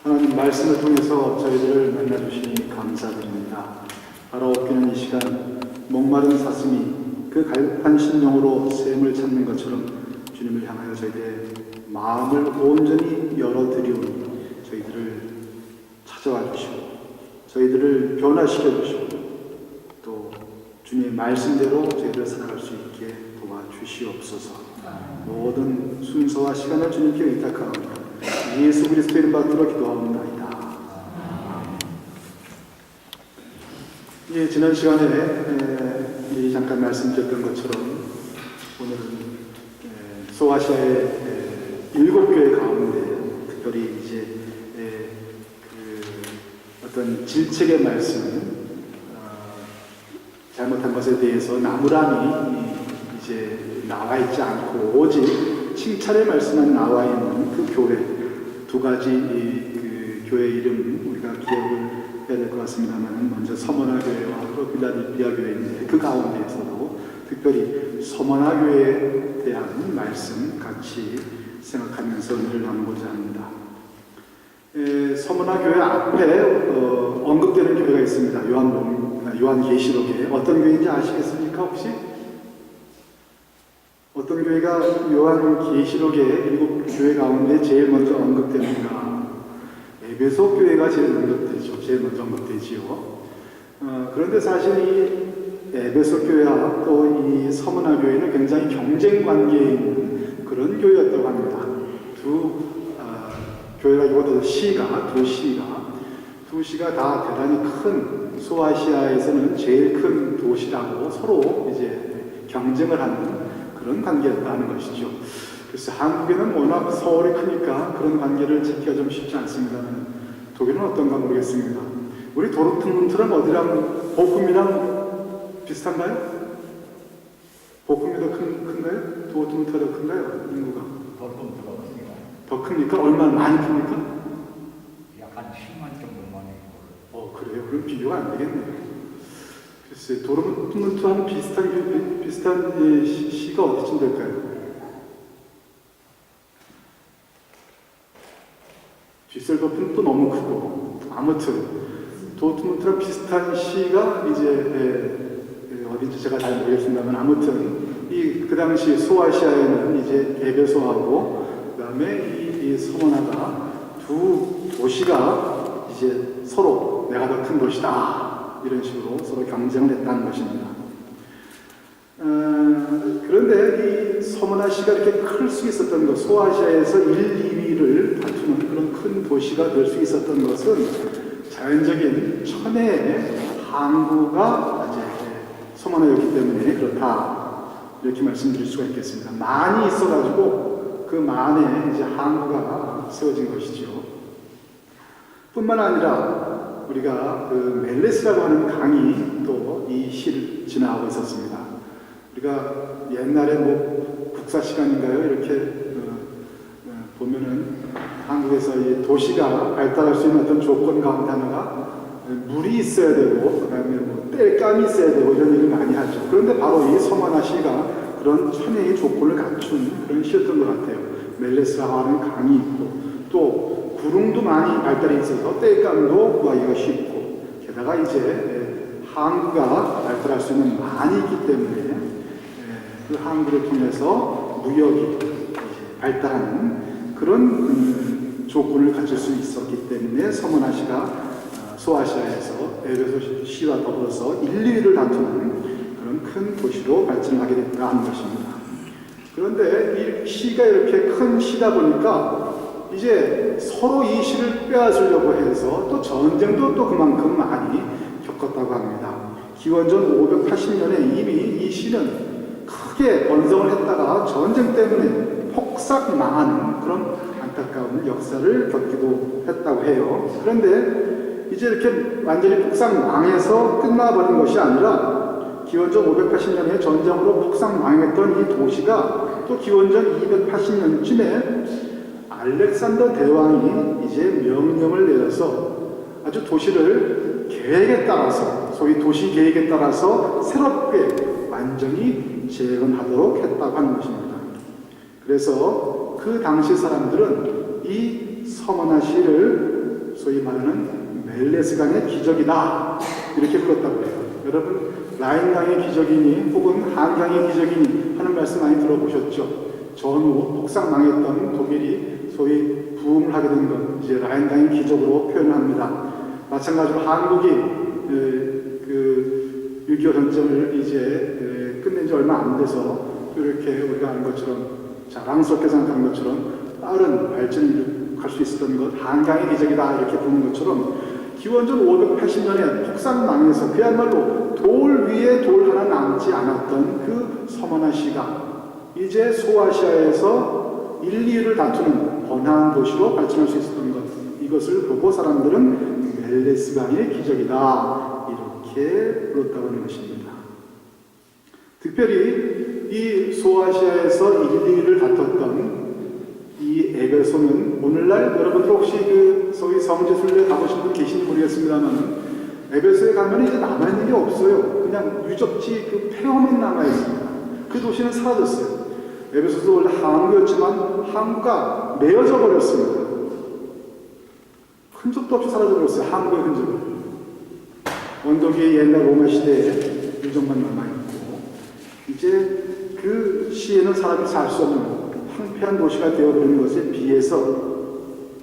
하나님 말씀을 통해서 저희들을 만나주시니 감사드립니다. 바라옵기는 이 시간 목마른 사슴이 그 갈급한 심령으로 샘을 찾는 것처럼 주님을 향하여 저희들의 마음을 온전히 열어드리오니 저희들을 찾아와 주시고 저희들을 변화시켜 주시고 또 주님의 말씀대로 저희들을 살아갈 수 있게 도와주시옵소서. 모든 순서와 시간을 주님께 의탁하옵니다. 예수 그리스도의 이름 받들어 기도하옵나이다. 지난 시간에 미리 잠깐 말씀드렸던 것처럼 오늘은 소아시아의 7교회 가운데 특별히 이제 어떤 질책의 말씀, 잘못한 것에 대해서 나무람이 이제 나와 있지 않고 오직 칭찬의 말씀만 나와 있는 그 교회 두 가지 그 교회 이름 우리가 기억을 해야 될 것 같습니다만 먼저 서머나 교회와 또 빌라델피아 교회인데 그 가운데에서도 특별히 서머나 교회에 대한 말씀 같이 생각하면서 오늘 나누고자 합니다. 서머나 교회 앞에 언급되는 교회가 있습니다. 요한계시록에 어떤 교회인지 아시겠습니까 혹시? 어떤 교회가 요한계시록의 7교회 가운데 제일 먼저 언급되는가? 에베소 교회가 제일 언급되죠. 제일 먼저 언급되지요. 그런데 사실 이 에베소 교회와 또 이 서머나 교회는 굉장히 경쟁 관계에 있는 그런 교회였다고 합니다. 두 교회가 두 시가 다 대단히 큰 소아시아에서는 제일 큰 도시라고 서로 이제 경쟁을 하는 그런 관계였다는 것이죠. 그래서 한국에는 워낙 서울이 크니까 그런 관계를 찾기가 좀 쉽지 않습니다. 독일은 어떤가 모르겠습니다. 우리 도르트문트랑 어디랑 보쿰이랑 비슷한가요? 보쿰이 더 큰가요? 도르트문트가 더 큰가요? 인구가? 도르트문트가 큽니다. 더 큽니까? 얼마나 많이 큽니까? 약간 10만 정도만 있고. 그래요? 그럼 비교가 안 되겠네요. 글쎄, 도르트문트랑 비슷한 시가 어디쯤 될까요? 뒤셀도프는 또 너무 크고 아무튼 도르트문트랑 비슷한 시가 이제 어딘지 제가 잘 모르겠습니다만 아무튼 그 당시 소아시아에는 이제 에베소하고 그다음에 이 서머나가 두 도시가 이제 서로 내가 더 큰 도시다 이런 식으로 서로 경쟁을 했다는 것입니다. 그런데 이 서머나시가 이렇게 클 수 있었던 것, 소아시아에서 1, 2위를 다투는 그런 큰 도시가 될 수 있었던 것은 자연적인 천혜의 항구가 이제 서머나였기 때문에 그렇다 이렇게 말씀드릴 수가 있겠습니다. 만이 있어가지고 그 만에 이제 항구가 세워진 것이죠. 뿐만 아니라 우리가 그 멜레스라고 하는 강이 또 이 시를 지나가고 있었습니다. 우리가 옛날에 뭐 국사 시간인가요? 이렇게 보면은 한국에서 이 도시가 발달할 수 있는 어떤 조건 가운데 하나가 물이 있어야 되고 그다음에 뭐 땔감이 있어야 되고 이런 일을 많이 하죠. 그런데 바로 이 서머나 시가 그런 천혜의 조건을 갖춘 그런 시였던 것 같아요. 멜레스라고 하는 강이 있고 또 구릉도 많이 발달해 있어서 땔감도 구하기가 쉽고 게다가 이제 항구가 발달할 수 있는 만이 있기 때문에 그 항구를 통해서 무역이 발달하는 그런 조건을 가질 수 있었기 때문에 서머나시가 소아시아에서 에베소 시와 더불어서 1, 2위를 다투는 그런 큰 도시로 발전하게 됐다 하는 것입니다. 그런데 이 시가 이렇게 큰 시다 보니까 이제 서로 이 시를 빼앗으려고 해서 또 전쟁도 또 그만큼 많이 겪었다고 합니다. 기원전 580년에 이미 이 시는 크게 번성을 했다가 전쟁 때문에 폭삭 망하는 그런 안타까운 역사를 겪기도 했다고 해요. 그런데 이제 이렇게 완전히 폭삭 망해서 끝나버린 것이 아니라 기원전 580년에 전쟁으로 폭삭 망했던 이 도시가 또 기원전 280년쯤에 알렉산더 대왕이 이제 명령을 내려서 아주 도시를 계획에 따라서 소위 도시 계획에 따라서 새롭게 완전히 재건하도록 했다고 하는 것입니다. 그래서 그 당시 사람들은 이 서머나 시를 소위 말하는 멜레스강의 기적이다 이렇게 불렀다고 해요. 여러분 라인강의 기적이니 혹은 한강의 기적이니 하는 말씀 많이 들어보셨죠? 전후 폭삭 망했던 독일이 소위 부흥을 하게 된 것, 이제 라인강의 기적으로 표현합니다. 마찬가지로 한국이 그 6.25 전쟁을 이제 끝낸 지 얼마 안 돼서 이렇게 우리가 아는 것처럼 자랑스럽게 생각하는 것처럼 빠른 발전을 갈 수 있었던 것, 한강의 기적이다 이렇게 부르는 것처럼 기원전 580년에 폭삭 망해서 그야말로 돌 위에 돌 하나 남지 않았던 그 서머나 시가 이제 소아시아에서 1, 2위를 다투는 번화한 도시로 발전할 수 있었던 것, 이것을 보고 사람들은 멜레스강의 기적이다 이렇게 불렀다고 하는 것입니다. 특별히 이 소아시아에서 1, 2위를 다퉜던 이 에베소는 오늘날 여러분들 혹시 그 소위 성지순례 가보신 분 계신지 모르겠습니다만 에베소에 가면 이제 남아있는 게 없어요. 그냥 유적지 그 폐허만 남아있습니다. 그 도시는 사라졌어요. 에베소도 원래 항구였지만 항구가 메어져 버렸습니다. 흔적도 없이 사라져 버렸어요. 항구의 흔적을. 언덕이 옛날 로마 시대의 유적만 남아있고 이제 그 시에는 사람이 살 수 없는 황폐한 도시가 되어버리는 것에 비해서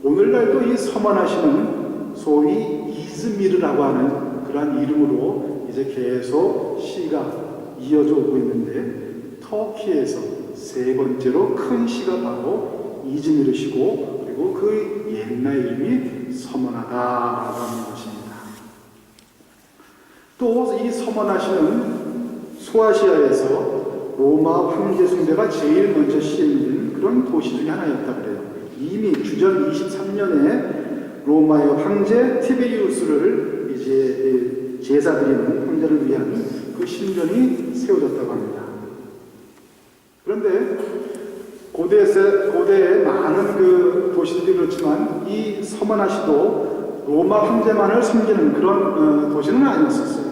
오늘날도 이 서머나시는 소위 이즈미르라고 하는 그러한 이름으로 이제 계속 시가 이어져 오고 있는데 터키에서 세 번째로 큰 시가 바로 이즈미르시고 그리고 그 옛날 이름이 서머나다라고 하는 것입니다. 또 이 서머나시는 소아시아에서 로마 황제 숭배가 제일 먼저 시행된 그런 도시 중에 하나였다고 그래요. 이미 주전 23년에 로마의 황제 티베리우스를 이제 제사드리는 황제를 위한 그 신전이 세워졌다고 합니다. 그런데 고대에 많은 그 도시들이 그렇지만 이 서머나시도 로마 황제만을 섬기는 그런 도시는 아니었었어요.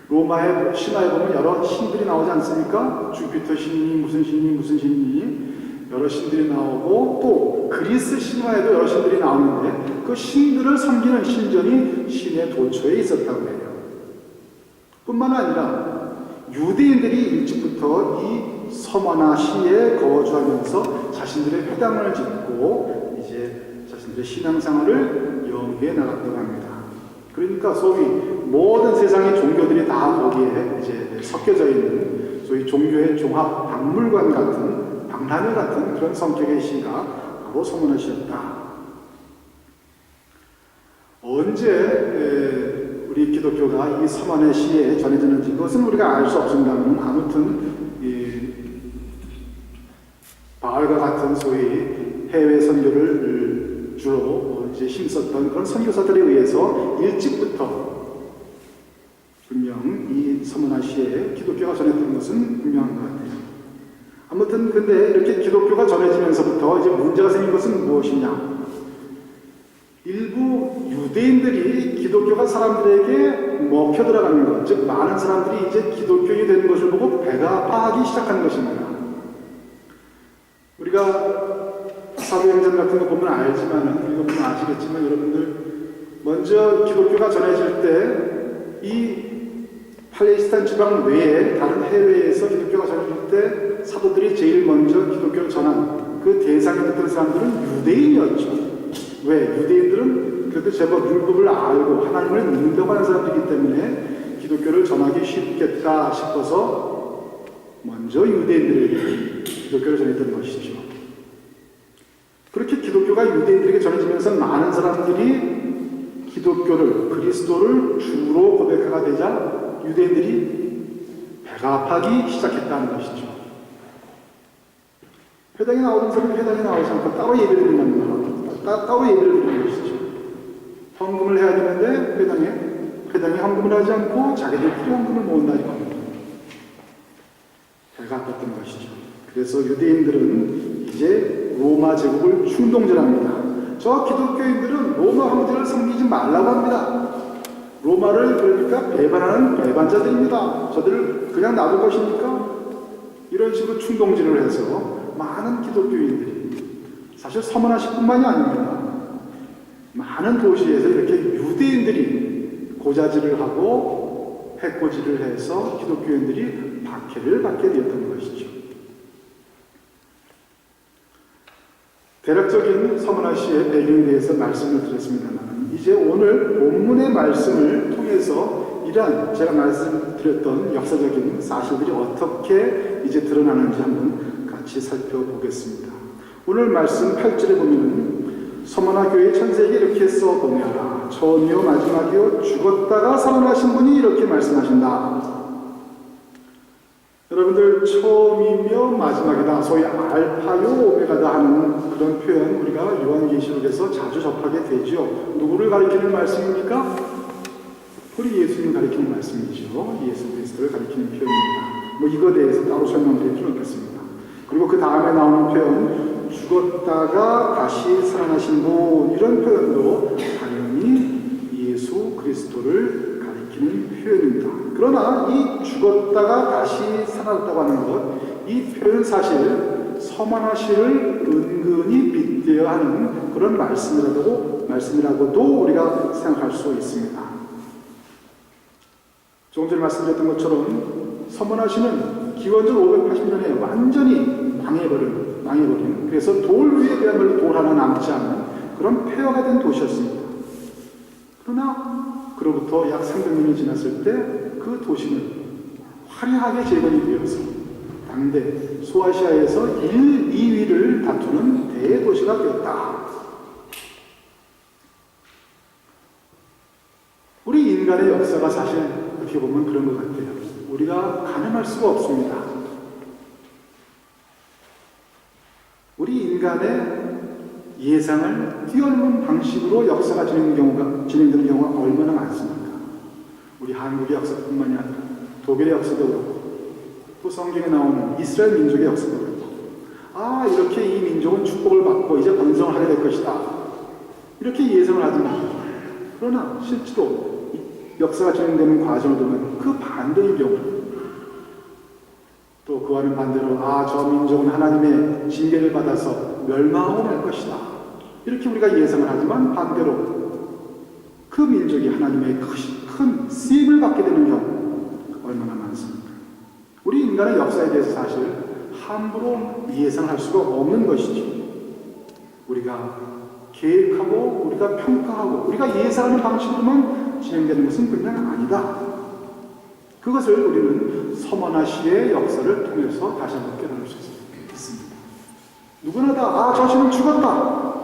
로마의 신화에 보면 여러 신들이 나오지 않습니까? 주피터 신이 무슨 신이 여러 신들이 나오고 또 그리스 신화에도 여러 신들이 나오는데 그 신들을 섬기는 신전이 신의 도처에 있었다고 해요. 뿐만 아니라 유대인들이 일찍부터 이 서머나시에 거주하면서 자신들의 회당을 짓고 이제 자신들의 신앙생활을 영위해 나갔다고 합니다. 그러니까 소위 모든 세상의 종교들이 다 거기에 이제 섞여져 있는 소위 종교의 종합 박물관 같은 박람회 같은 그런 성격의 시가 바로 서머나시였다. 언제 우리 기독교가 이 서머나시에 전해졌는지 그것은 우리가 알 수 없습니다만 아무튼 바울과 같은 소위 해외 선교를 주로 이제 힘썼던 그런 선교사들에 의해서 일찍부터 분명 이 서머나시에 기독교가 전했던 것은 분명한 것 같아요. 아무튼 근데 이렇게 기독교가 전해지면서부터 이제 문제가 생긴 것은 무엇이냐? 일부 유대인들이 기독교가 사람들에게 먹혀 들어가는 것, 즉 많은 사람들이 이제 기독교인이 되는 것을 보고 배가 아파하기 시작한 것입니다. 우리가 사도행전 같은 거 보면 알지만은, 읽어보면 아시겠지만, 여러분들, 먼저 기독교가 전해질 때, 이 팔레스타인 지방 외에 다른 해외에서 기독교가 전해질 때, 사도들이 제일 먼저 기독교를 전한 그 대상이 됐던 사람들은 유대인이었죠. 왜? 유대인들은 그래도 제법 율법을 알고 하나님을 믿는다고 하는 사람들이기 때문에 기독교를 전하기 쉽겠다 싶어서 먼저 유대인들에게 기독교를 전했던 것이죠. 그렇게 기독교가 유대인들에게 전해지면서 많은 사람들이 기독교를, 그리스도를 주로 고백하게 되자 유대인들이 배가 아파하기 시작했다는 것이죠. 회당에 나오는 사람이 회당에 나오지 않고 따로 예배를 드린다는 거예요. 따로 예배를 드리는 것이죠. 헌금을 해야 되는데 회당에 헌금을 하지 않고 자기들끼리 헌금을 모은다 이겁니다. 배가 아팠던 것이죠. 그래서 유대인들은 이제 로마 제국을 충동질합니다. 저 기독교인들은 로마 황제를 섬기지 말라고 합니다. 로마를 그러니까 배반하는 배반자들입니다. 저들을 그냥 놔둘 것입니까? 이런 식으로 충동질을 해서 많은 기독교인들이 사실 서머나시뿐만이 아닙니다. 많은 도시에서 이렇게 유대인들이 고자질을 하고 해코지를 해서 기독교인들이 박해를 받게 되었던 것이죠. 대략적인 서문화 시의 배경에 대해서 말씀을 드렸습니다만, 이제 오늘 본문의 말씀을 통해서 이러한 제가 말씀드렸던 역사적인 사실들이 어떻게 이제 드러나는지 한번 같이 살펴보겠습니다. 오늘 말씀 8절에 보면은 서문화 교회 천사에게 이렇게 써보내라. 처음이요 마지막이요 죽었다가 살아나신 분이 이렇게 말씀하신다. 여러분들, 처음이며 마지막이다, 소위 알파요 오메가다 하는 그런 표현 우리가 요한계시록에서 자주 접하게 되죠. 누구를 가리키는 말씀입니까? 우리 예수님 가리키는 말씀이죠. 예수 그리스도를 가리키는 표현입니다. 이거에 대해서 따로 설명드릴 필요는 없겠습니다. 그리고 그 다음에 나오는 표현, 죽었다가 다시 살아나신 분, 이런 표현도 당연히 예수 그리스도를 가리키는 표현입니다. 그러나 이 죽었다가 다시 살아났다고 하는 것, 이 표현 사실 서문화시를 은근히 빗대어 하는 그런 말씀이라고도 우리가 생각할 수 있습니다. 조금 전에 말씀드렸던 것처럼 서문화시는 기원전 580년에 완전히 망해버린, 그래서 돌 위에 그야말로 돌 하나 남지 않는 그런 폐허가 된 도시였습니다. 그러나 그로부터 약 300년이 지났을 때 그 도시는 화려하게 재건이 되어서 당대 소아시아에서 1, 2위를 다투는 대도시가 되었다. 우리 인간의 역사가 사실 어떻게 보면 그런 것 같아요. 우리가 가늠할 수가 없습니다. 우리 인간의 예상을 뛰어넘은 방식으로 역사가 진행되는 경우가 얼마나 많습니까? 우리 한국의 역사뿐만이 아니라 독일의 역사도 그렇고, 또 성경에 나오는 이스라엘 민족의 역사도 그렇고, 이렇게 이 민족은 축복을 받고 이제 번성을 하게 될 것이다, 이렇게 예상을 하지만, 그러나 실제로 역사가 진행되는 과정을 보면 그 반대의 경우, 또 그와는 반대로 저 민족은 하나님의 징계를 받아서 멸망하고 말 것이다, 이렇게 우리가 예상을 하지만, 반대로 그 민족이 하나님의 큰 쓰임을 받게 되는 경우 얼마나 많습니까? 우리 인간의 역사에 대해서 사실 함부로 예상할 수가 없는 것이죠. 우리가 계획하고 우리가 평가하고 우리가 예상하는 방식으로만 진행되는 것은 그냥 아니다. 그것을 우리는 서문화시의 역사를 통해서 다시 한번 깨달을 수 있습니다. 누구나 다 저 시는 죽었다,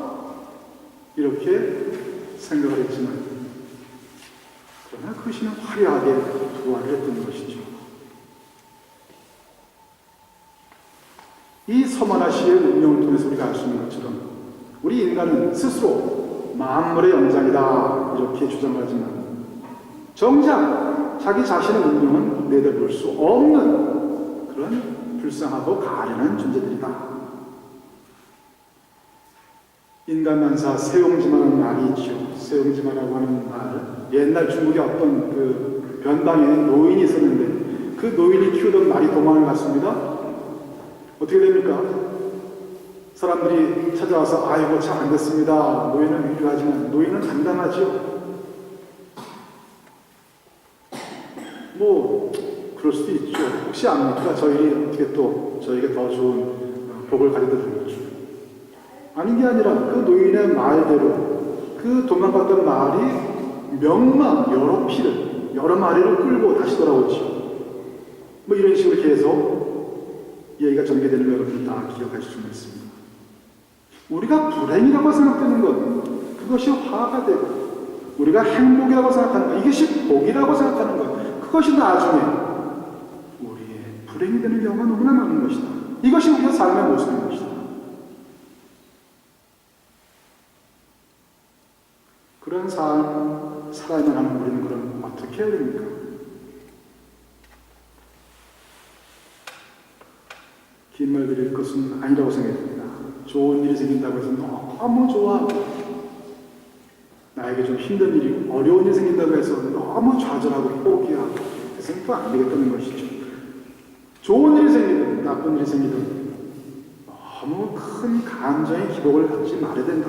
이렇게 생각을 했지만, 그러나 그 시는 화려하게 부활을 했던 것이죠. 이 서문화시의 운명을 통해서 우리가 알 수 있는 것처럼 우리 인간은 스스로 만물의 영장이다, 이렇게 주장하지만 정작 자기 자신의 운명은 내다볼 수 없는 그런 불쌍하고 가련한 존재들이다. 인간만사 세옹지마라는 말이 있죠. 세옹지마라고 하는 말, 옛날 중국의 어떤 그 변방에 노인이 있었는데 그 노인이 키우던 말이 도망을 갔습니다. 어떻게 됩니까? 사람들이 찾아와서 아이고 참 안 됐습니다, 노인은 위로하지만 노인은 담담하죠. 그럴 수도 있죠. 혹시 압니까? 저희들이 어떻게 또 저에게 더 좋은 복을 가져다 줄지. 아닌 게 아니라 그 노인의 말대로 그 도망갔던 말이 명만 여러 마리를 끌고 다시 돌아오죠. 이런 식으로 계속 얘기가 전개되는 거 여러분 다 기억하실 수 있습니다. 우리가 불행이라고 생각되는 것, 그것이 화가 되고, 우리가 행복이라고 생각하는 것, 이것이 복이라고 생각하는 것, 그것이 나중에 우리의 불행이 되는 경우가 너무나 많은 것이다. 이것이 우리의 삶의 모습인 것이다. 그런 삶 살아야만 하는 우리는 그럼 어떻게 해야 됩니까? 긴 말 드릴 것은 아니라고 생각합니다. 좋은 일이 생긴다고 해서 너무 좋아, 나에게 좀 힘든 일이, 어려운 일이 생긴다고 해서 너무 좌절하고 포기하고 해서는 또 안 되겠다는 것이죠. 좋은 일이 생기든 나쁜 일이 생기든 너무 큰 감정의 기복을 갖지 말아야 된다.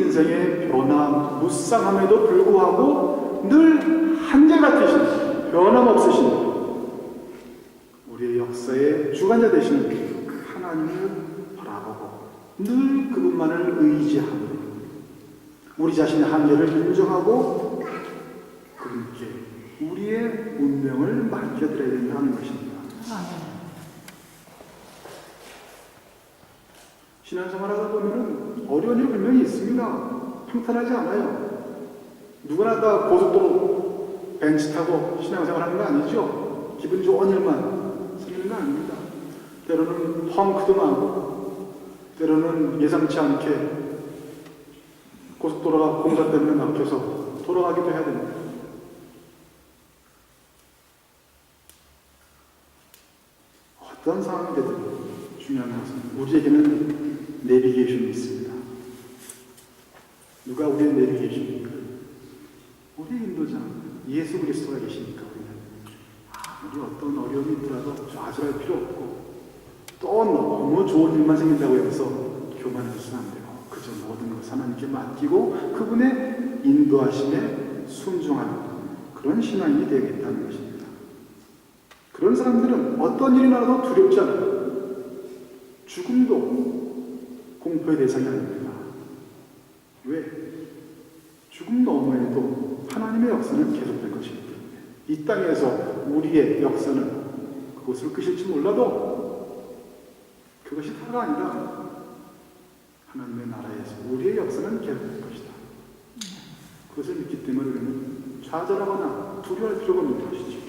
인생의 변화, 무쌍함에도 불구하고 늘 한결같으신, 변함없으신 우리의 역사의 주관자 되시는 하나님을 바라보고 늘 그분만을 의지하고 우리 자신의 한계를 인정하고 그분께 우리의 운명을 맡겨드려야 된다는 것입니다. 신앙생활하다 보면 어려운 일 분명히 있습니다. 평탄하지 않아요. 누구나 다 고속도로 벤치 타고 신앙생활하는 거 아니죠. 기분 좋은 일만 생기는 거 아닙니다. 때로는 펑크도 나고 때로는 예상치 않게 고속도로가 공사 때문에 막혀서 돌아가기도 해야 됩니다. 어떤 상황이 되든 중요한 것은 우리에게는 내비게이션이 있습니다. 누가 우리의 내비게이션입니까? 우리의 인도자 예수 그리스도가 계시니까 우리 어떤 어려움이 있더라도 좌절할 필요 없고 또 너무 좋은 일만 생긴다고 해서 교만해서는 안 되고 그저 모든 것을 하나님께 맡기고 그분의 인도하심에 순종하는 그런 신앙이 되겠다는 것입니다. 그런 사람들은 어떤 일이 나도 두렵지 않아요. 죽음도 공포의 대상이 아닙니다. 왜? 죽음 너머에도 하나님의 역사는 계속될 것이기 때문에 이 땅에서 우리의 역사는 그곳을 끝일지 몰라도 그것이 다가 아니라 하나님의 나라에서 우리의 역사는 계속될 것이다. 그것을 믿기 때문에 우리는 좌절하거나 두려워할 필요가 없는 것이죠.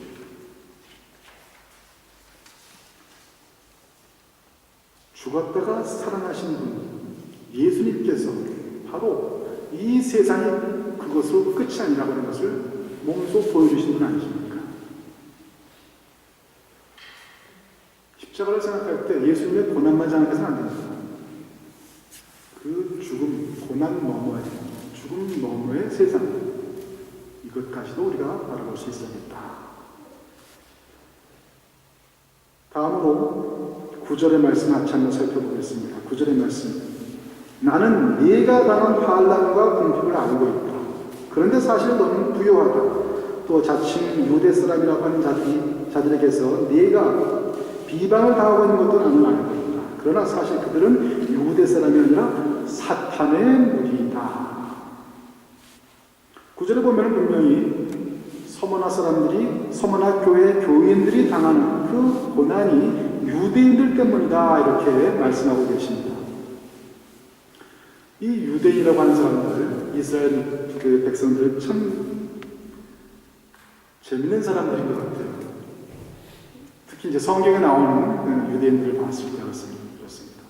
죽었다가 살아나신 분 예수님께서 바로 이 세상이 그것으로 끝이 아니라고 하는 것을 몸소 보여주신 분 아니십니까? 십자가를 생각할 때 예수님의 고난만 생각해서는 안 됩니다. 그 죽음, 고난 너머에 죽음 너머의 세상 이것까지도 우리가 바라볼 수 있어야겠다. 다음으로 9절의 말씀 같이 한번 살펴보겠습니다. 9절의 말씀. 나는 네가 당한 환난과 궁핍을 알고 있다. 그런데 사실 너는 부요하다. 또 자칭 유대 사람이라고 하는 자들에게서 네가 비방을 당하고 있는 것도 나는 알고 있다. 그러나 사실 그들은 유대 사람이 아니라 사탄의 무리이다. 9절에 보면 분명히 서머나 사람들이, 서머나 교회 교인들이 당하는 그 고난이 유대인들 때문이다 이렇게 말씀하고 계십니다. 이 유대인이라고 하는 사람들, 이스라엘 그 백성들 참 재밌는 사람들인 것 같아요. 특히 이제 성경에 나오는 유대인들을 봤을 때 그렇습니다.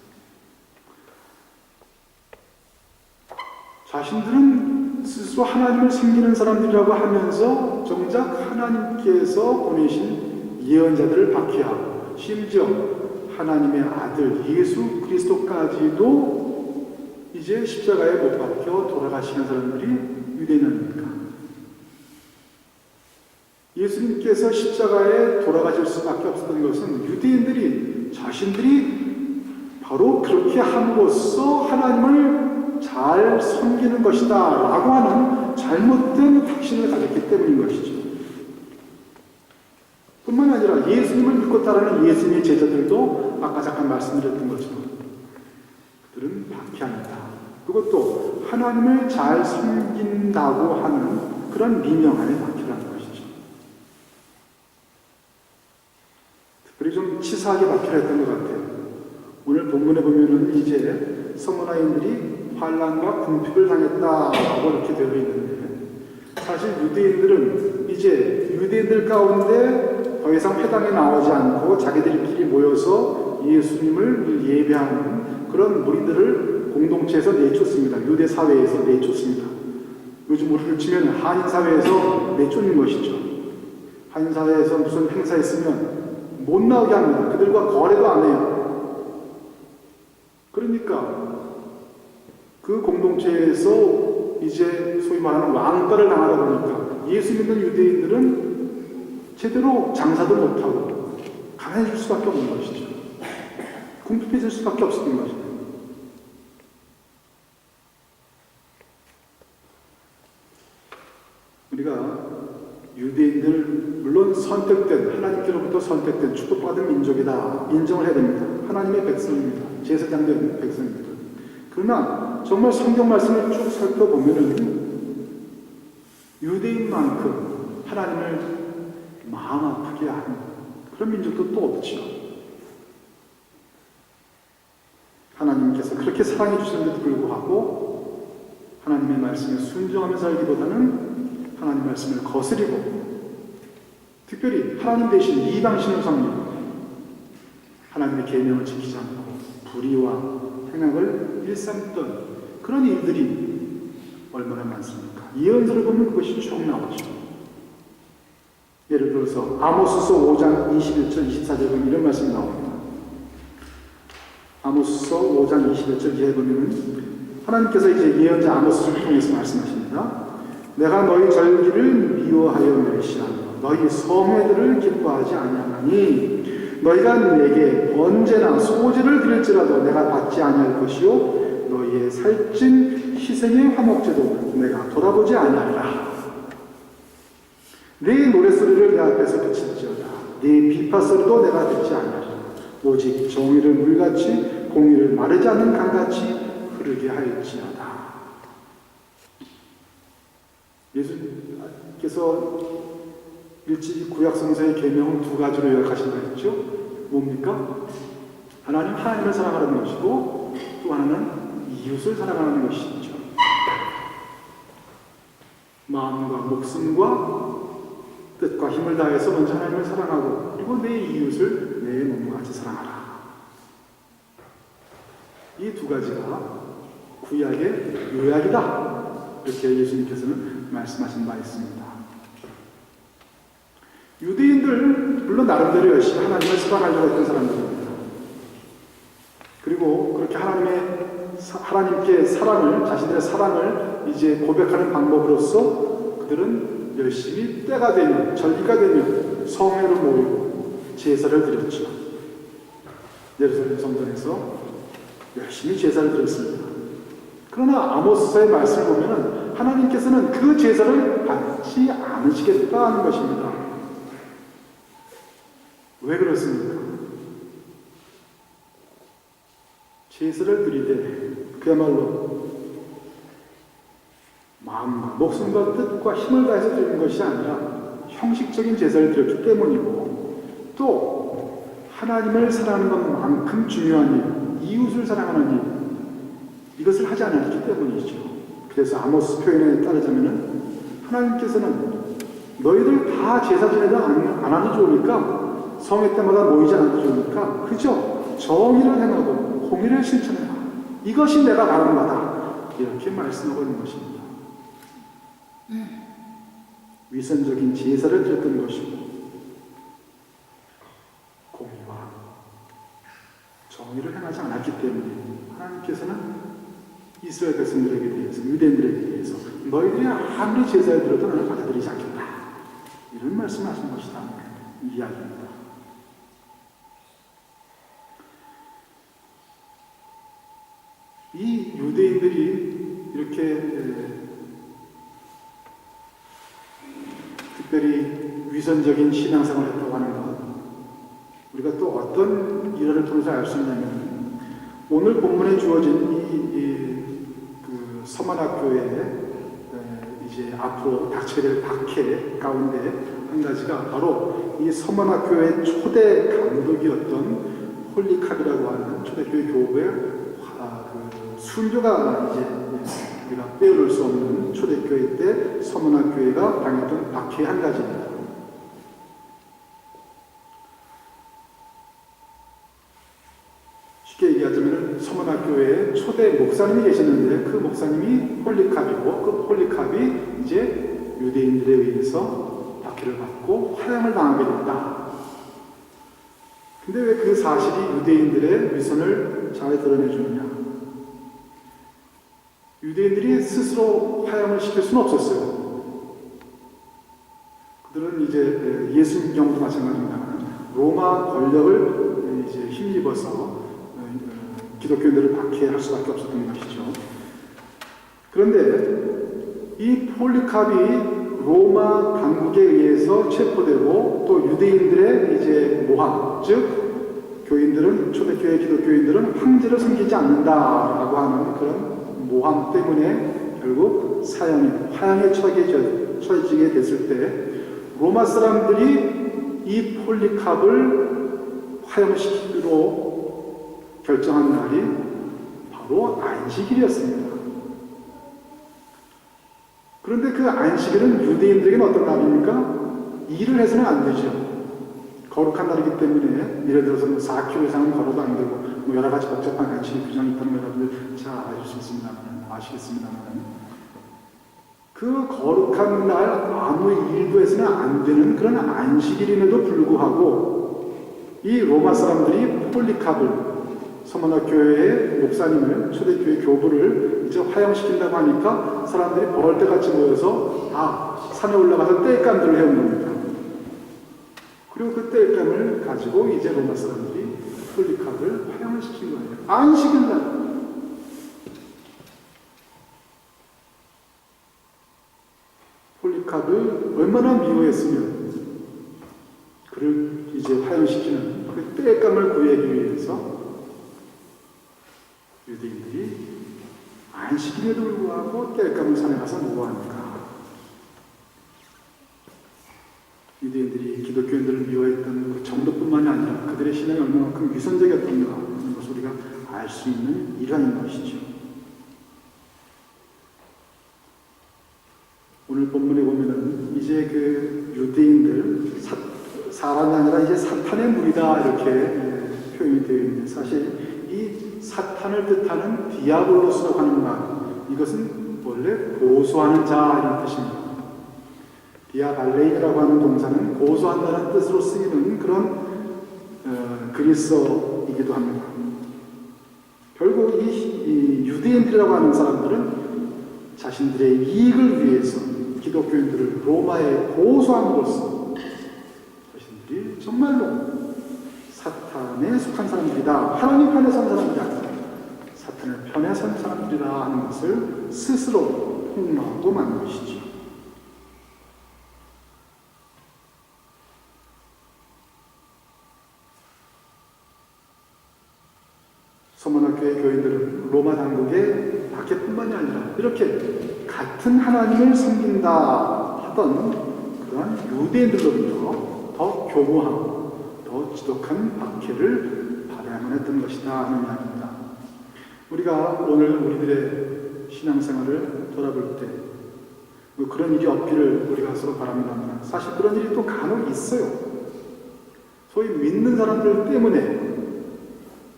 자신들은 스스로 하나님을 섬기는 사람들이라고 하면서 정작 하나님께서 보내신 예언자들을 박해하고 심지어 하나님의 아들 예수 그리스도까지도 이제 십자가에 못 박혀 돌아가시는 사람들이 유대인 아닙니까? 예수님께서 십자가에 돌아가실 수밖에 없었던 것은 유대인들이 자신들이 바로 그렇게 함으로써 하나님을 잘 섬기는 것이다 라고 하는 잘못된 확신을 가졌기 때문인 것이죠. 뿐만 아니라 예수님을 믿고 따르는 예수님의 제자들도 아까 잠깐 말씀드렸던 것처럼 그들은 박해합니다. 그것도 하나님을 잘 섬긴다고 하는 그런 미명 안에 박해라는 것이죠. 특별히 좀 치사하게 박해했던 것 같아요. 오늘 본문에 보면은 이제 서머나인들이 환난과 궁핍을 당했다라고 이렇게 되어 있는데 사실 유대인들은 이제 유대인들 가운데 더 이상 회당에 나오지 않고 자기들끼리 모여서 예수님을 예배하는 그런 무리들을 공동체에서 내쫓습니다. 유대 사회에서 내쫓습니다. 요즘 우리를 치면 한인 사회에서 내쫓는 것이죠. 한인 사회에서 무슨 행사 있으면 못 나오게 합니다. 그들과 거래도 안 해요. 그러니까 그 공동체에서 이제 소위 말하는 왕따를 당하다 보니까 예수 믿는 유대인들은 제대로 장사도 못하고 가난해질 수밖에 없는 것이죠. 궁핍해질 수밖에 없었던 것이죠. 우리가 유대인들 물론 선택된 하나님께로부터 선택된 축복받은 민족이다 인정을 해야 됩니다. 하나님의 백성입니다. 제사장된 백성입니다. 그러나 정말 성경 말씀을 쭉 살펴보면은 유대인만큼 하나님을 마음 아프게 하는 그런 민족도 또 없죠. 하나님께서 그렇게 사랑해 주시는데도 불구하고 하나님의 말씀에 순종하며 살기보다는 하나님 말씀을 거스리고 특별히 하나님 대신 이방신을 섬기고 하나님의 계명을 지키지 않고 불의와 행악을 일삼던 그런 일들이 얼마나 많습니까? 예언서를 보면 그것이 쭉 나오죠. 예를 들어서 아모스서 5장 21절 24절 보면 이런 말씀이 나옵니다. 아모스서 5장 21절 이하에 보면 하나님께서 이제 예언자 아모스를 통해서 말씀하십니다. 내가 너희 절기를 미워하여 멸시하며 너희 성회들을 기뻐하지 아니하나니 너희가 내게 언제나 소제를 드릴지라도 내가 받지 아니할 것이요 너희의 살찐 희생의 화목제도 내가 돌아보지 아니하리라. 네 노랫소리를 내 앞에서 그칠지어다. 네 비파소리도 내가 듣지 아니하리라. 오직 정의를 물같이 공의를 마르지 않는 강같이 흐르게 할지어다. 예수님께서 일찍이 구약성서의 계명은 두 가지로 요약하신다 했죠. 뭡니까? 하나님 하나님을 사랑하는 것이고 또 하나는 이웃을 사랑하는 것이죠. 마음과 목숨과 뜻과 힘을 다해서 먼저 하나님을 사랑하고 그리고 내 이웃을 내 몸과 같이 사랑하라. 이 두 가지가 구약의 요약이다. 이렇게 예수님께서는 말씀하신 바 있습니다. 유대인들 물론 나름대로 열심히 하나님을 사랑하려고 했던 사람들입니다. 그리고 그렇게 하나님께 사랑을 자신들의 사랑을 이제 고백하는 방법으로서 그들은 열심히 때가 되면 절기가 되면 성회로 모이고 제사를 드렸죠. 예루살렘 성전에서 열심히 제사를 드렸습니다. 그러나 아모스서의 말씀을 보면 하나님께서는 그 제사를 받지 않으시겠다는 것입니다. 왜 그렇습니까? 제사를 드리되 그야말로 마음과 목숨과 뜻과 힘을 다해서 드리는 것이 아니라 형식적인 제사를 드렸기 때문이고 또 하나님을 사랑하는 것만큼 중요한 일, 이웃을 사랑하는 일 이것을 하지 않았기 때문이죠. 그래서 아모스 표현에 따르자면 하나님께서는 너희들 다 제사 지내다 안 하도 좋으니까 성회 때마다 모이지 않아도 좋으니까 그저 정의를 행하고 공의를 실천해라. 이것이 내가 바라는 바다. 이렇게 말씀하고 있는 것입니다. 위선적인 제사를 드렸던 것이고 공의와 정의를 행하지 않았기 때문에 하나님께서는 이스라엘 백성들에게 대해서 유대인들에게 대해서 너희들이 아무리 제사를 드려도 나를 받아들이지 않겠다. 이런 말씀을 하신 것이다. 이야기입니다. 이 유대인들이 이렇게 특별히 위선적인 신앙생활을 했다고 하는 것 우리가 또 어떤 일화를 통해서 알 수 있냐면 오늘 본문에 주어진 그 서만학교에 이제 앞으로 닥치게 될 박해 가운데 한 가지가 바로 이 서만학교의 초대 감독이었던 홀리캅이라고 하는 초대교회 교부의 그 순교가 이제 우리가 빼놓을 수 없는 초대교회 때 서문학교회가 당했던 박해의 한 가지입니다. 쉽게 얘기하자면 서문학교회에 초대 목사님이 계셨는데 그 목사님이 홀리캅이고 그 홀리캅이 이제 유대인들에 의해서 박해를 받고 화형을 당하게 됐다. 근데 왜 그 사실이 유대인들의 위선을 잘 드러내주느냐? 유대인들이 스스로 화형을 시킬 수는 없었어요. 그들은 이제 예수님 경우도 마찬가지입니다만 로마 권력을 이제 힘입어서 기독교인들을 박해할 수밖에 없었던 것이죠. 그런데 이 폴리캅이 로마 당국에 의해서 체포되고 또 유대인들의 이제 모함, 즉 교인들은 초대교회 기독교인들은 황제를 섬기지 않는다라고 하는 그런 모함 때문에 결국 화형에 처해지게 됐을 때 로마 사람들이 이 폴리캅을 화형시키기로 결정한 날이 바로 안식일이었습니다. 그런데 그 안식일은 유대인들에게는 어떤 날입니까? 일을 해서는 안 되죠. 거룩한 날이기 때문에 예를 들어서 4km 이상은 걸어도 안 되고 여러 가지 복잡한 안식일 규정이 있다는 걸 여러분들 잘 아시겠습니다만 그 거룩한 날 아무 일도 해서는 안 되는 그런 안식일임에도 불구하고 이 로마 사람들이 폴리캅을 서머나 교회의 목사님을 초대교회 교부를 이제 화형시킨다고 하니까 사람들이 벌떼같이 모여서 산에 올라가서 땔감들을 해온 겁니다. 그리고 그 땔감을 가지고 이제 로마 사람들이 폴리캅을 화형을 시킨 거예요. 안식일 날. 폴리캅을 얼마나 미워했으면 그를 이제 화형시키는 그 땔감을 구하기 위해서 유대인들이 안식일에도 불구하고 땔감을 산에 가서 뭐합니까? 유대인들이 기독교인들을 미워했던 그 정도뿐만이 아니라 그들의 신앙이 얼마만큼 위선적이었던가 하는 것을 우리가 알 수 있는 일환인 것이죠. 오늘 본문에 보면은 이제 그 유대인들 사람이 아니라 이제 사탄의 무리다 이렇게 표현이 되어 있는데 사실 이 사탄을 뜻하는 디아블로스라고 하는 말 이것은 원래 고소하는 자 이런 뜻입니다. 디아발레인이라고 하는 동사는 고소한다는 뜻으로 쓰이는 그런 그리스어이기도 합니다. 결국 이 유대인들이라고 하는 사람들은 자신들의 이익을 위해서 기독교인들을 로마에 고소함으로써 자신들이 정말로 사탄에 속한 사람들이다. 하나님 편에 선 사람들이 아니라 사탄의 편에 선 사람들이다 하는 것을 스스로 폭로하고 만 것이죠. 서머나 교회 교인들은 로마 당국의 박해뿐만이 아니라 이렇게 같은 하나님을 섬긴다 하던 그러한 유대인들로부터 더 교모하고 더 지독한 박해를 받아야만 했던 것이다 하는 이야기입니다. 우리가 오늘 우리들의 신앙생활을 돌아볼 때 그런 일이 없기를 우리가 서로 바랍니다만 사실 그런 일이 또 간혹 있어요. 소위 믿는 사람들 때문에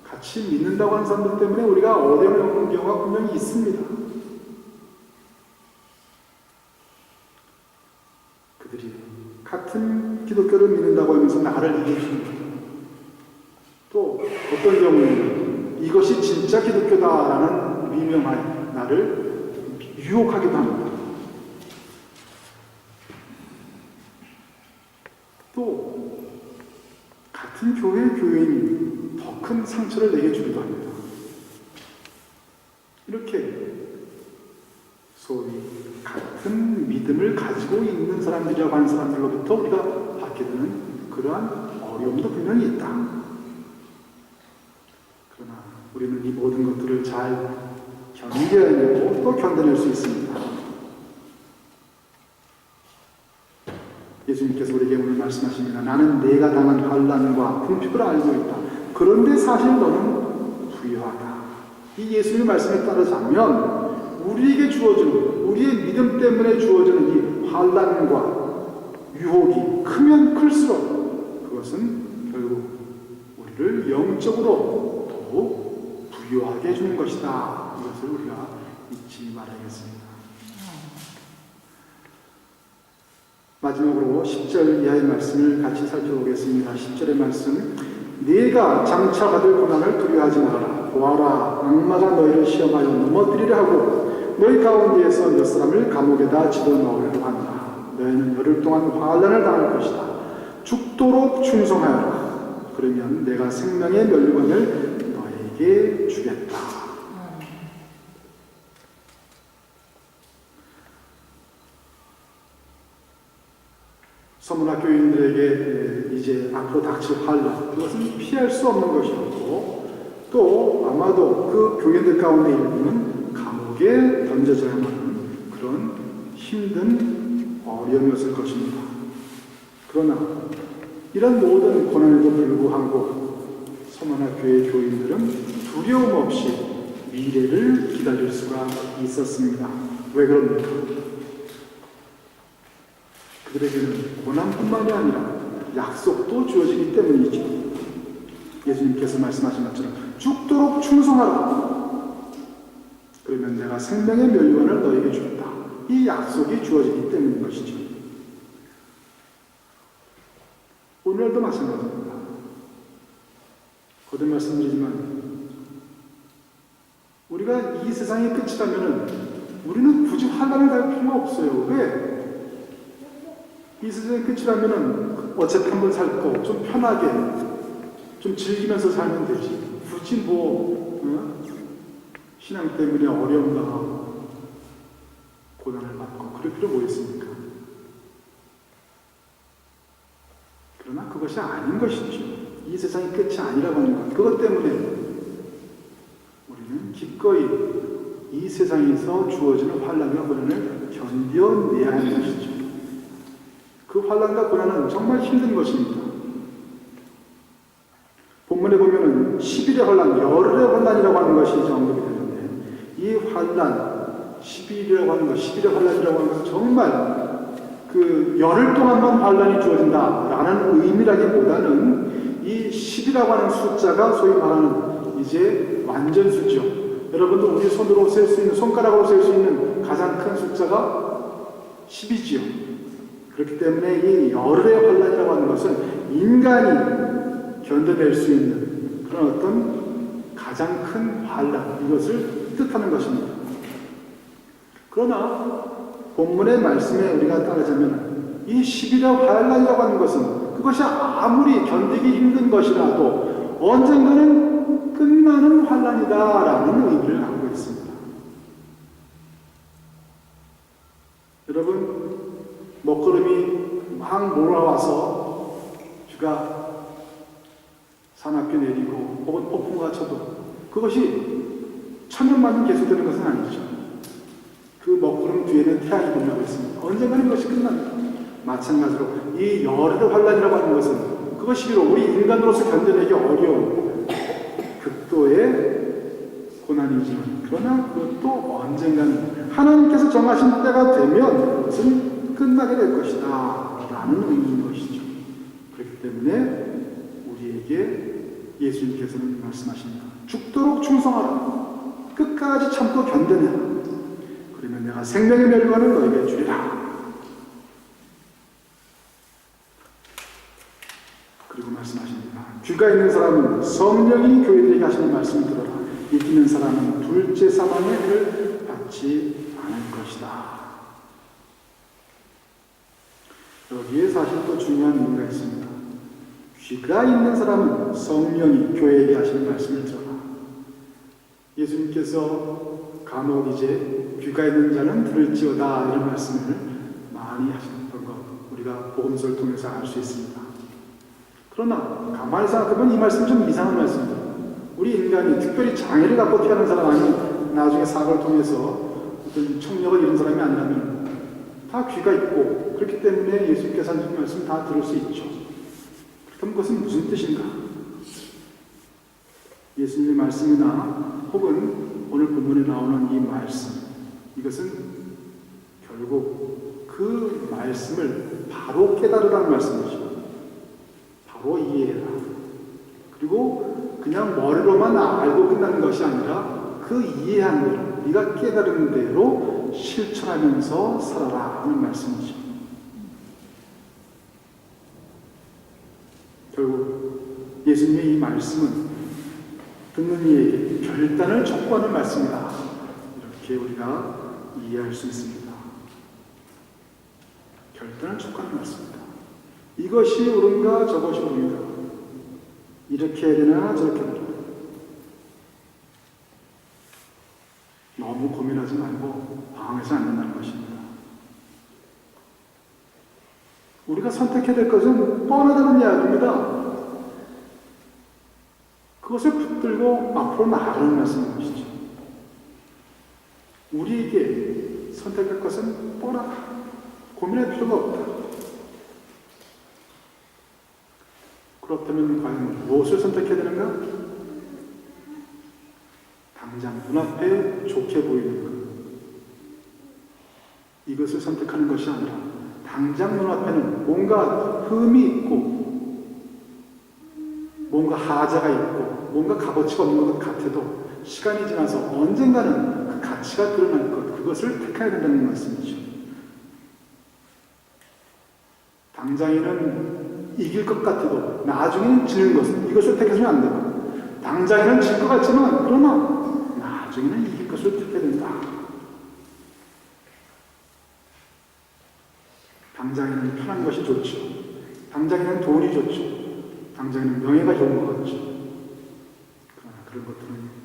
같이 믿는다고 하는 사람들 때문에 우리가 어려움을 겪는 경우가 분명히 있습니다. 그들이 같은 기독교를 믿는다고 하면서 나를 이기십니다. 또 어떤 경우에는 이것이 진짜 기독교다라는 미명하에 나를 유혹하기도 합니다. 또 같은 교회 교인이 더 큰 상처를 내게 주기도 합니다. 이렇게 소위 같은 믿음을 가지고 있는 사람들이라고 하는 사람들로부터 우리가 받게 되는 그러한 어려움도 분명히 있다. 그러나 우리는 이 모든 것들을 잘 견뎌내고 또 견뎌낼 수 있습니다. 예수님께서 우리에게 오늘 말씀하십니다. 나는 내가 당한 환난과 궁핍을 알고 있다. 그런데 사실 너는 부유하다. 이 예수님의 말씀에 따르자면 우리에게 주어지는 우리의 믿음 때문에 주어지는 이 환난과 유혹이 크면 클수록 그것은 결국 우리를 영적으로 더욱 부유하게 해주는 것이다. 이것을 우리가 잊지 말아야겠습니다. 마지막으로 10절 이하의 말씀을 같이 살펴보겠습니다. 10절의 말씀 네가 장차 받을 고난을 두려워하지 말아라. 보아라 악마가 너희를 시험하여 넘어뜨리려 하고 너희 가운데에서 몇 사람을 감옥에다 집어넣으려고 한다. 너희는 열흘 동안 환난을 당할 것이다. 죽도록 충성하여라. 그러면 내가 생명의 면류관을 너희에게 주겠다. 서문화 교인들에게 이제 앞으로 닥칠 환란, 그것은 피할 수 없는 것이었고, 또 아마도 그 교인들 가운데 일부는 감옥에 던져져야만 하는 그런 힘든 어려움이었을 것입니다. 그러나 이런 모든 고난에도 불구하고 서문화 교회 교인들은 두려움 없이 미래를 기다릴 수가 있었습니다. 왜 그럽니까? 그들에게는 고난뿐만이 아니라 약속도 주어지기 때문이죠. 예수님께서 말씀하신 것처럼 죽도록 충성하라. 그러면 내가 생명의 멸류관을 너에게 주겠다. 이 약속이 주어지기 때문인 것이죠. 오늘도 마찬가지입니다. 거듭 말씀드리지만 우리가 이 세상이 끝이라면 우리는 굳이 환난을 갈 필요가 없어요. 왜? 이 세상이 끝이라면 어차피 한번 살 거 좀 편하게 좀 즐기면서 살면 되지. 굳이 신앙 때문에 어려움 당하고 고난을 받고 그럴 필요 뭐 있습니까? 그러나 그것이 아닌 것이죠. 이 세상이 끝이 아니라고 하는 것. 그것 때문에 우리는 기꺼이 이 세상에서 주어지는 환난과 고난을 견뎌내야 하는 것이죠. 그 환난과 고난은 정말 힘든 것입니다. 본문에 보면은 10일의 환난, 열흘의 환난이라고 하는 것이 언급이 되는데 이 환난, 10일이라고 하는 것, 10일의 환난이라고 하는 것은 정말 그 열흘 동안만 환난이 주어진다라는 의미라기보다는 이 10이라고 하는 숫자가 소위 말하는 이제 완전수죠. 여러분도 우리 손으로 셀 수 있는, 손가락으로 셀 수 있는 가장 큰 숫자가 10이지요. 그렇기 때문에 이 열흘의 환난이라고 하는 것은 인간이 견뎌낼 수 있는 그런 어떤 가장 큰 환난, 이것을 뜻하는 것입니다. 그러나 본문의 말씀에 우리가 따르자면 이 10일의 환난이라고 하는 것은 그것이 아무리 견디기 힘든 것이라도 언젠가는 끝나는 환난이다라는 의미를 갖고 있습니다. 여러분, 먹구름이 막 몰아와서 비가 산악회 내리고 혹은 폭풍과 쳐도 그것이 천년만년 계속되는 것은 아니죠. 그 먹구름 뒤에는 태양이 빛나고 있습니다. 언젠가는 그것이 끝납니다. 마찬가지로 이 열흘의 환난이라고 하는 것은 그것이 비록 우리 인간으로서 견뎌내기 어려운 극도의 고난이지만 그러나 그것도 언젠가는 하나님께서 정하신 때가 되면 그것은 끝나게 될 것이다 라는 의미인 것이죠. 그렇기 때문에 우리에게 예수님께서는 말씀하십니다. 죽도록 충성하라. 끝까지 참고 견뎌내라. 그러면 내가 생명의 멸류관을 너에게 주리라. 그리고 말씀하십니다. 귀가 있는 사람은 성령이 교회들에게 하시는 말씀을 들어라. 이 듣는 사람은 둘째 사망의 해를 받지 않을 것이다. 여기에 사실 또 중요한 의미가 있습니다. 귀가 있는 사람은 성령이 교회에게 하시는 말씀을 들어라. 예수님께서 간혹 이제 귀가 있는 자는 들을지어다 이런 말씀을 많이 하셨던 것 우리가 복음서를 통해서 알 수 있습니다. 그러나 가만히 생각해보면 이 말씀은 좀 이상한 말씀입니다. 우리 인간이 특별히 장애를 갖고 태어난 사람 아니면 나중에 사고를 통해서 어떤 청력을 잃은 사람이 아니라면 다 귀가 있고 그렇기 때문에 예수님께서 하신 말씀 다 들을 수 있죠. 그럼 그것은 무슨 뜻인가? 예수님의 말씀이나 혹은 오늘 본문에 나오는 이 말씀, 이것은 결국 그 말씀을 바로 깨달으라는 말씀이죠. 바로 이해해라. 그리고 그냥 머리로만 알고 끝나는 것이 아니라 그 이해한 대로, 네가 깨달은 대로 실천하면서 살아라 하는 말씀이죠. 결국 예수님의 이 말씀은 듣는 이에게 결단을 촉구하는 말씀이다. 이렇게 우리가 이해할 수 있습니다. 결단을 촉구하는 말씀입니다. 이것이 옳은가 저것이 옳은가 이렇게 해야 되나 저렇게 해야 되나 너무 고민하지 말고 방황해서 안 된다는 것입니다. 우리가 선택해야 될 것은 뻔하다는 이야기입니다. 그것을 붙들고 앞으로 나아가는 말씀인 것이죠. 우리에게 선택할 것은 뻔하다. 고민할 필요가 없다. 그렇다면 과연 무엇을 선택해야 되는가? 당장 눈앞에 좋게 보이는 것. 이것을 선택하는 것이 아니라 당장 눈앞에는 뭔가 흠이 있고 뭔가 하자가 있고 뭔가 값어치가 없는 것 같아도 시간이 지나서 언젠가는 그 가치가 드러날 것, 그것을 택해야 된다는 말씀이죠. 당장에는 이길 것 같아도 나중에는 지는 것은 이것을 택해서는 안 된다. 당장에는 질 것 같지만 그러나 나중에는 이길 것을 택해야 된다. 당장에는 편한 것이 좋죠. 당장에는 돈이 좋죠. 당장에는 명예가 좋은 것 같죠. 그러나 그런 것들은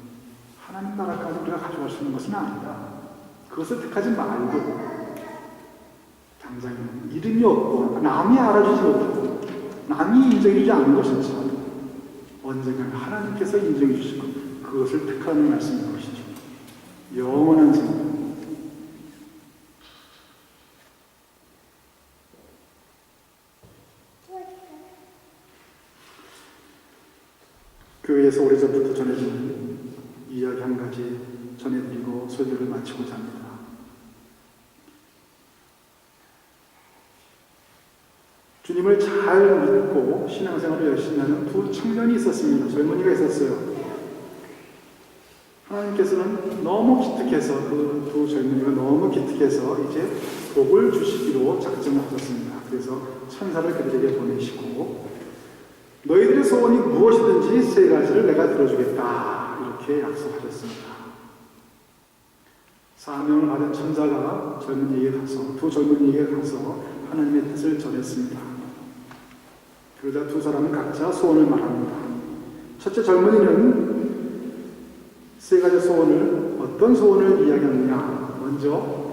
하나님 나라까지 우리가 가져갈 수 있는 것은 아니다. 그것을 택하지 말고 당장에는 이름이 없고 남이 알아주지 못하고 남이 인정해주지 않은 것일지라도 언젠가는 하나님께서 인정해 주실 것, 그것을 택하는 말씀인 것이죠. 영원한 생명. 교회에서 오래전부터 전해지는 이야기 한 가지 전해드리고 설교를 마치고자 합니다. 주님을 잘 믿고 신앙생활을 열심히 하는 두 청년이 있었습니다. 젊은이가 있었어요. 하나님께서는 너무 기특해서 그 두 젊은이가 너무 기특해서 이제 복을 주시기로 작정을 하셨습니다. 그래서 천사를 그들에게 보내시고 너희들의 소원이 무엇이든지 세 가지를 내가 들어주겠다 이렇게 약속하셨습니다. 사명을 받은 천사가 젊은이에게 가서 두 젊은이에게 가서 하나님의 뜻을 전했습니다. 그러자 두 사람은 각자 소원을 말합니다. 첫째 젊은이는 세 가지 소원을 어떤 소원을 이야기하느냐. 먼저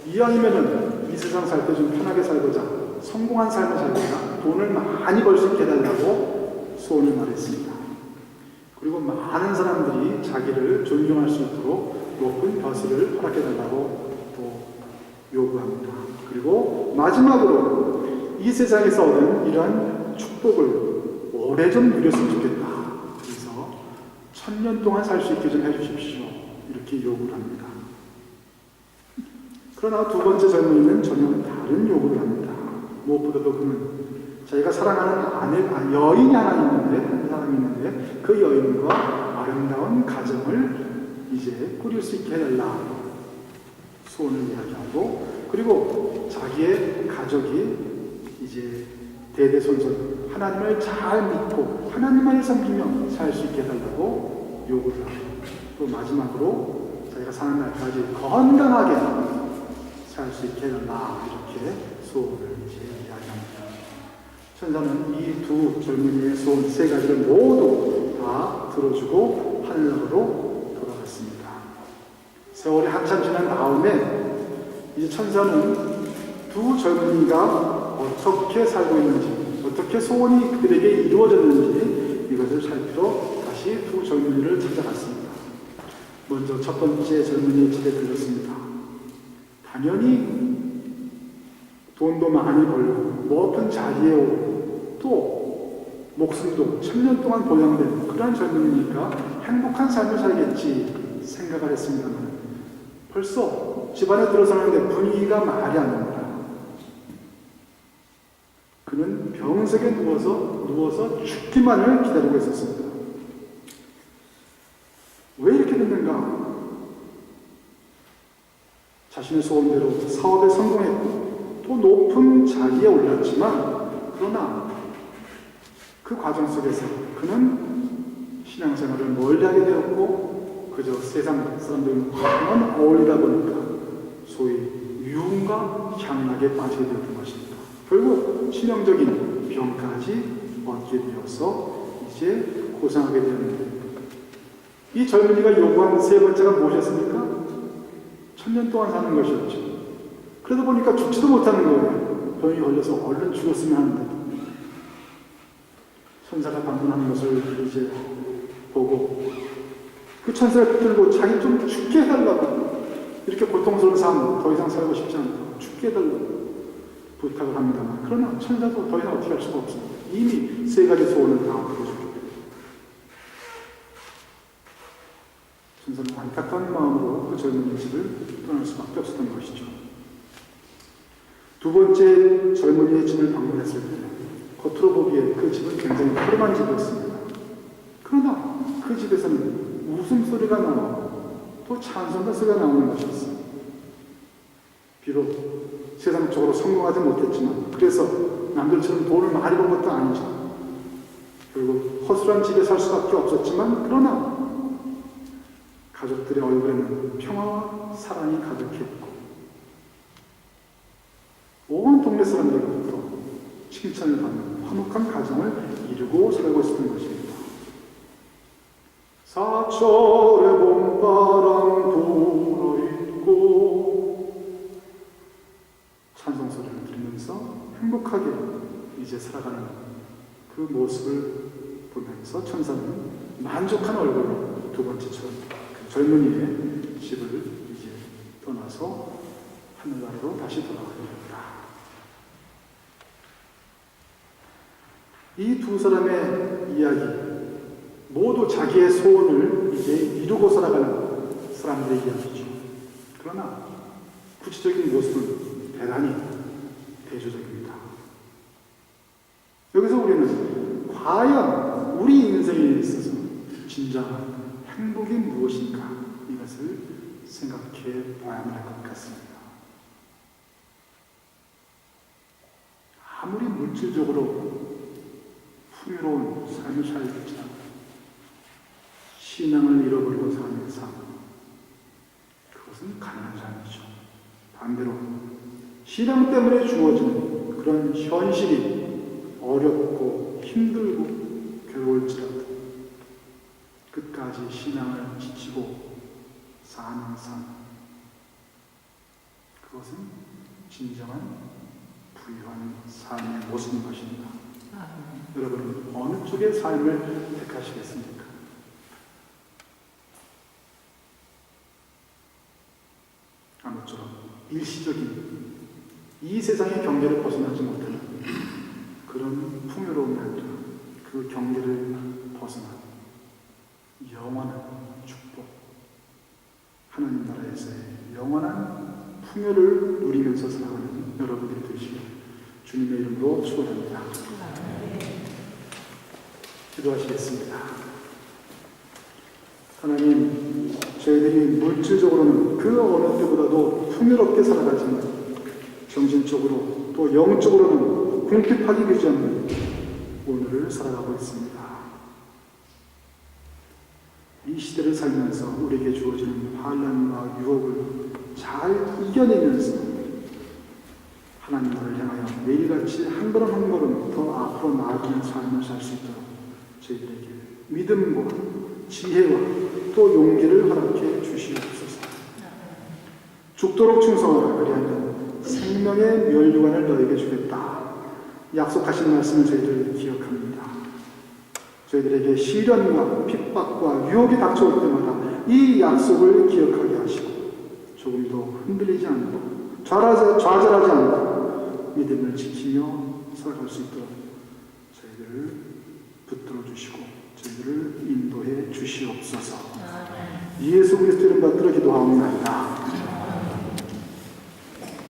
이왕이면은 이 세상 살 때 좀 편하게 살고자 성공한 삶을 살고자 돈을 많이 벌 수 있게 해달라고 소원을 말했습니다. 그리고 많은 사람들이 자기를 존경할 수 있도록 높은 벼슬을 허락해달라고 또 요구합니다. 그리고 마지막으로 이 세상에서 얻은 이러한 축복을 오래 좀 누렸으면 좋겠다. 그래서 1000년 동안 살 수 있게 좀 해주십시오. 이렇게 요구를 합니다. 그러나 두 번째 젊은이는 전혀 다른 요구를 합니다. 무엇보다도 그는 자기가 사랑하는 여인이 하나 있는데, 한 사람이 있는데, 그 여인과 아름다운 가정을 이제 꾸릴 수 있게 해달라. 소원을 이야기하고, 그리고 자기의 가족이 이제 대대손손 하나님을 잘 믿고 하나님만을 섬기며 살 수 있게 해달라고 요구를 하고, 또 마지막으로 자기가 사는 날까지 건강하게 살 수 있게 해달라. 이렇게 소원을 이제 이야기합니다. 천사는 이 두 젊은이의 소원 세 가지를 모두 다 들어주고 하늘나라로 돌아갔습니다. 세월이 한참 지난 다음에 이제 천사는 두 젊은이가 어떻게 살고 있는지, 어떻게 소원이 그들에게 이루어졌는지 이것을 살피러 다시 두 젊은이를 찾아갔습니다. 먼저 첫 번째 젊은이의 집에 들렀습니다. 당연히 돈도 많이 벌고 높은 자리에 오고 또 목숨도 1000년 동안 보장된 그런 젊은이니까 행복한 삶을 살겠지 생각을 했습니다만 벌써 집안에 들어서는데 분위기가 말이 안 납니다. 그는 병석에 누워서 죽기만을 기다리고 있었습니다. 왜 이렇게 됐는가? 자신의 소원대로 사업에 성공했고 또 높은 자리에 올랐지만 그러나 그 과정 속에서 그는 신앙생활을 멀리하게 되었고 그저 세상 사람들과만 어울리다 보니까 소위 유흥과 향락에 빠지게 되었던 것입니다. 결국 치명적인 병까지 얻게 되어서 이제 고생하게 되었는데 이 젊은이가 요구한 세 번째가 무엇이었습니까? 1000년 동안 사는 것이었죠. 그러다 보니까 죽지도 못하는 거예요. 병이 걸려서 얼른 죽었으면 하는데 천사가 방문하는 것을 이제 보고 그 천사를 붙들고 자기 좀 죽게 해달라고, 이렇게 고통스러운 삶 더 이상 살고 싶지 않다, 죽게 해달라고 부탁을 합니다만, 그러나 천사도 더 이상 어떻게 할 수가 없습니다. 이미 세 가지 소원을 다 들어주기 때문에 천사는 안타까운 마음으로 그 젊은이의 집을 떠날 수밖에 없었던 것이죠. 두 번째 젊은이의 집을 방문했을 때 겉으로 보기에 그 집은 굉장히 푸름한 집이었습니다. 그러나 그 집에서는 웃음소리가 나오고 또 찬송가 소리가 나오는 것이었어요. 비록 세상적으로 성공하지 못했지만, 그래서 남들처럼 돈을 많이 번 것도 아니죠. 결국 허술한 집에 살 수밖에 없었지만, 그러나 가족들의 얼굴에는 평화와 사랑이 가득했고 온 동네 사람들로부터 칭찬을 받는 화목한 가정을 이루고 살고 있었던 것입니다. 사철의 봄바람 불어있고 찬송 소리를 들으면서 행복하게 이제 살아가는 그 모습을 보면서 천사는 만족한 얼굴로 두 번째처럼 그 젊은이의 집을 이제 떠나서 하늘나라로 다시 돌아가게 됩니다. 이 두 사람의 이야기, 모두 자기의 소원을 이제 이루고 살아가는 사람들의 이야기죠. 그러나 구체적인 모습은 대단히 대조적입니다. 여기서 우리는 과연 우리 인생에 있어서 진정한 행복이 무엇인가, 이것을 생각해 봐야만 할 것 같습니다. 아무리 물질적으로 풍요로운 삶을 살겠지만 신앙을 잃어버리고 사는 삶, 그것은 가난한 삶이죠. 반대로 신앙 때문에 주어진 그런 현실이 어렵고 힘들고 괴로울지라도 끝까지 신앙을 지키고 사는 삶, 그것은 진정한 부유한 삶의 모습인 것입니다. 여러분은 어느 쪽의 삶을 택하시겠습니까? 아무쪼록 일시적인 이 세상의 경계를 벗어나지 못하는 그런 풍요로움이 아니라 그 경계를 벗어난 영원한 축복, 하나님 나라에서의 영원한 풍요를 누리면서 살아가는 여러분들이 되시길 주님의 이름으로 축원합니다. 기도하시겠습니다. 하나님, 저희들이 물질적으로는 그 어느 때보다도 풍요롭게 살아가지만 정신적으로 또 영적으로는 궁핍하기 그지없는 오늘을 살아가고 있습니다. 이 시대를 살면서 우리에게 주어지는 환난과 유혹을 잘 이겨내면서 하나님을 향하여 매일같이 한 걸음 한 걸음 더 앞으로 나아가는 삶을 살 수 있도록 저희들에게 믿음과 지혜와 또 용기를 허락해 주시옵소서. 죽도록 충성하라, 그리하면 생명의 멸류관을 너에게 주겠다 약속하신 말씀을 저희들 기억합니다. 저희들에게 시련과 핍박과 유혹이 닥쳐올 때마다 이 약속을 기억하게 하시고 조금도 흔들리지 않고 좌절하지 않고 믿음을 지키며 살아갈 수 있도록 저희들을 붙들어 주시고 저희들을 인도해 주시옵소서. 예수 그리스도 이름 받들어 기도하옵나이다.